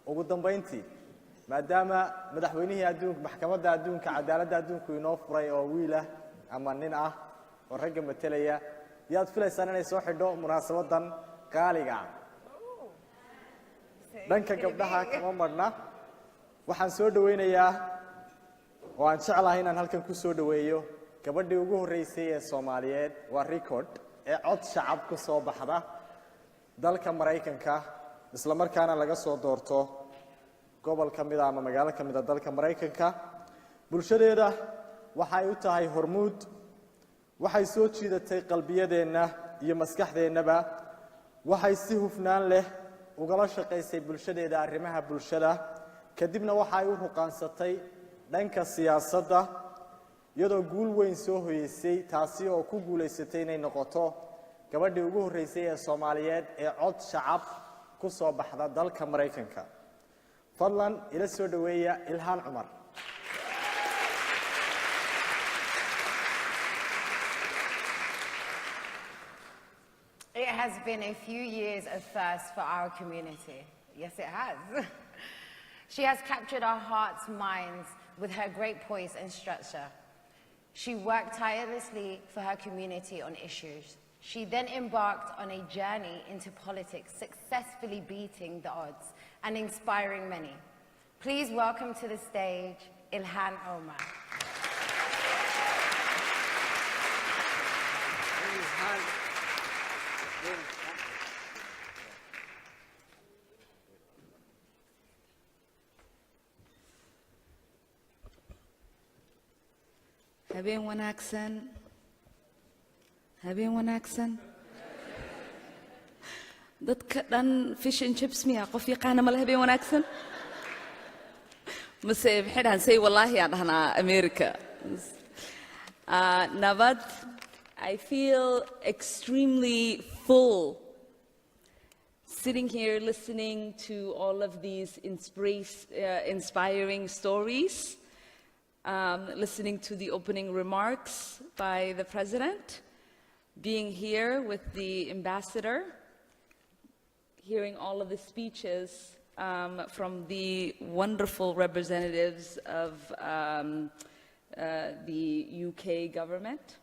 ugu dambeyntii maadaama madaxweynihii adduunka maxkamadda adduunka cadaaladda adduunku inoo furay oo wiil ah ama nin ah oo ragga matalaya yaad filaysaan inay soo xidho munaasabadan qaaliga ah dhanka gabdhaha kama marna waxaan soo dhaweynayaa oo aan jeclahay inaan halkan ku soo dhaweeyo gabadhii ugu horeysay ee Soomaaliyeed waa record ee cod shacab ku soo baxda dalka Mareykanka isla markaana laga soo doorto gobol kamid ah ama magaalo kamid ah dalka Mareykanka bulshadeeda waxay u tahay hormuud waxay soo jiidatay qalbiyadeena iyo maskaxdeennaba waxay si hufnaan leh ugala shaqeysay bulshadeeda arrimaha bulshada kadibna waxay u ruqaansatay dhanka siyaasadda iyadoo guul weyn soo hoyeysay taasi oo ku guuleysatay inay noqoto gabadhii ugu horeysay ee Soomaaliyeed ee cod shacab ku soo baxda dalka Mareykanka fadlan ila soo dhaweeya Ilahaan Cumar It has been a few years of firsts for our community. Yes, it has. She has captured our hearts, minds with her great poise and structure. She worked tirelessly for her community on issues. She then embarked on a journey into politics, successfully beating the odds and inspiring many. Please welcome to the stage, Ilahaan Cumar. Habeen wanaagsan. Habeen wanaagsan. Dadka dhan fish and chips miya qof yaqaan ma habeen wanaagsan. Mase waxaan say wallahi aan dhahnaa America. Nabad, I feel extremely full sitting here listening to all of these inspiring stories. Listening to the opening remarks by the President, being here with the Ambassador, hearing all of the speeches from the wonderful representatives of the UK government.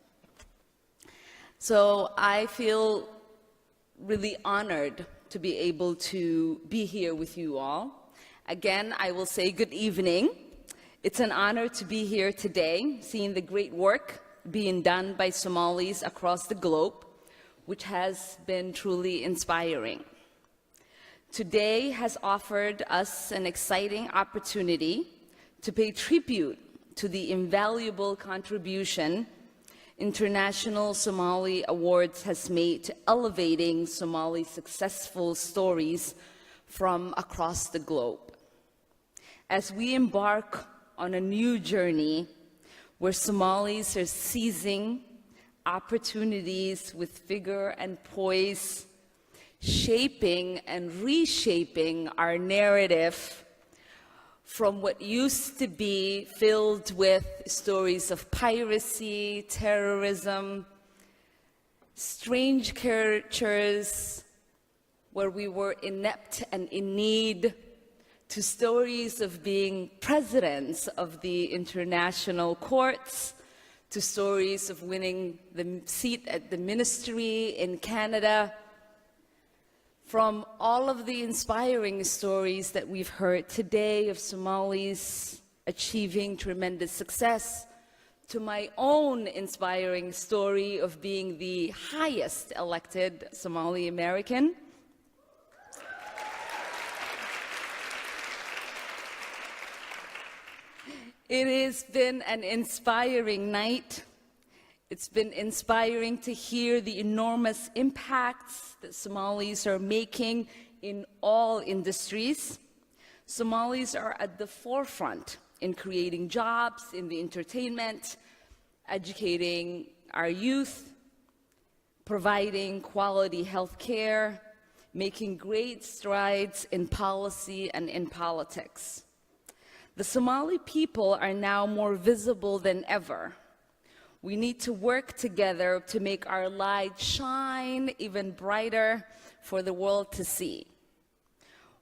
So I feel really honored to be able to be here with you all. Again, I will say good evening. It's an honor to be here today, seeing the great work being done by Somalis across the globe, which has been truly inspiring. Today has offered us an exciting opportunity to pay tribute to the invaluable contribution International Somali Awards has made to elevating Somali successful stories from across the globe. As we embark on a new journey where Somalis are seizing opportunities with vigor and poise, shaping and reshaping our narrative from what used to be filled with stories of piracy, terrorism, strange caricatures where we were inept and in need, to stories of being presidents of the international courts, to stories of winning the seat at the ministry in Canada. From all of the inspiring stories that we've heard today of Somalis achieving tremendous success, to my own inspiring story of being the highest elected Somali American. It has been an inspiring night. It's been inspiring to hear the enormous impacts that Somalis are making in all industries. Somalis are at the forefront in creating jobs in the entertainment, educating our youth, providing quality health care, making great strides in policy and in politics. The Somali people are now more visible than ever. We need to work together to make our light shine even brighter for the world to see.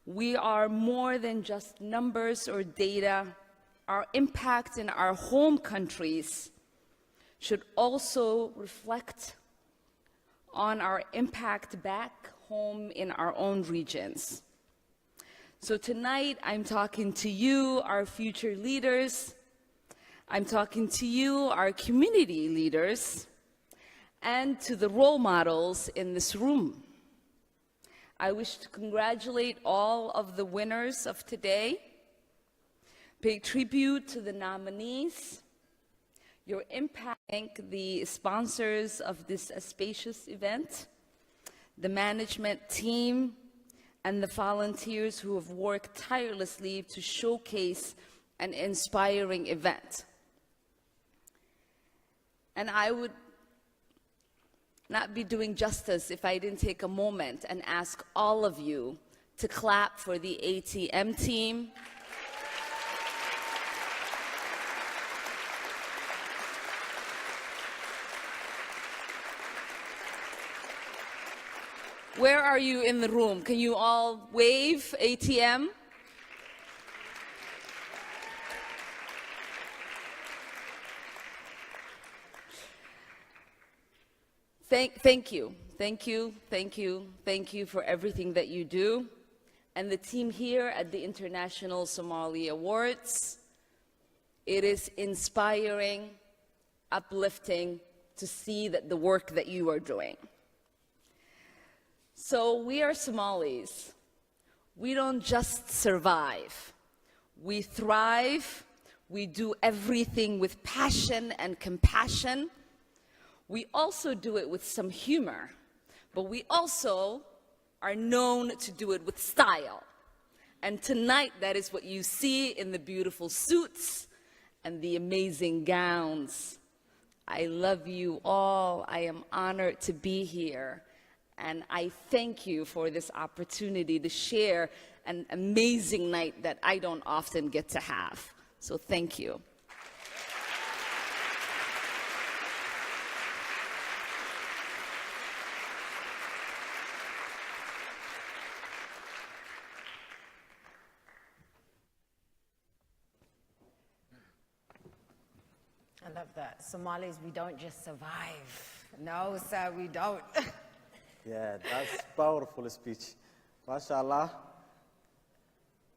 We are more than just numbers or data. Our impact in our home countries should also reflect on our impact back home in our own regions. So tonight, I'm talking to you, our future leaders. I'm talking to you, our community leaders, and to the role models in this room. I wish to congratulate all of the winners of today, pay tribute to the nominees, your impact, thank the sponsors of this auspicious event, the management team, and the volunteers who have worked tirelessly to showcase an inspiring event. And I would not be doing justice if I didn't take a moment and ask all of you to clap for the ATM team. Where are you in the room? Can you all wave, ATM? Thank you for everything that you do. And the team here at the International Somali Awards, it is inspiring, uplifting to see that the work that you are doing. So we are Somalis. We don't just survive. We thrive. We do everything with passion and compassion. We also do it with some humor, but we also are known to do it with style. And tonight, that is what you see in the beautiful suits and the amazing gowns. I love you all. I am honored to be here. And I thank you for this opportunity to share an amazing night that I don't often get to have. So thank you. I love that. Somalis, we don't just survive. No, sir, we don't. Yeah, that's powerful speech. MashaAllah.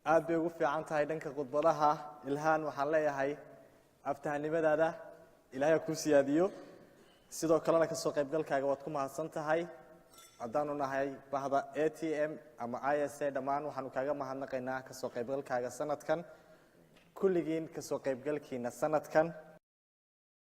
aad bay ugu fiican tahay dhanka khudbadaha. Ilahaan waxaan leeyahay aftahanimadaada Ilaahay ku siyaadiyo. Sidoo kalena ka soo qaybgalkaaga waad ku mahadsan tahay. Haddaanu nahay bahda ATM ama ISA dhammaan waxaanu kaaga mahadnaqaynaa ka soo qaybgalkaaga sanadkan. Kulligiin ka soo qaybgalkiina sanadkan.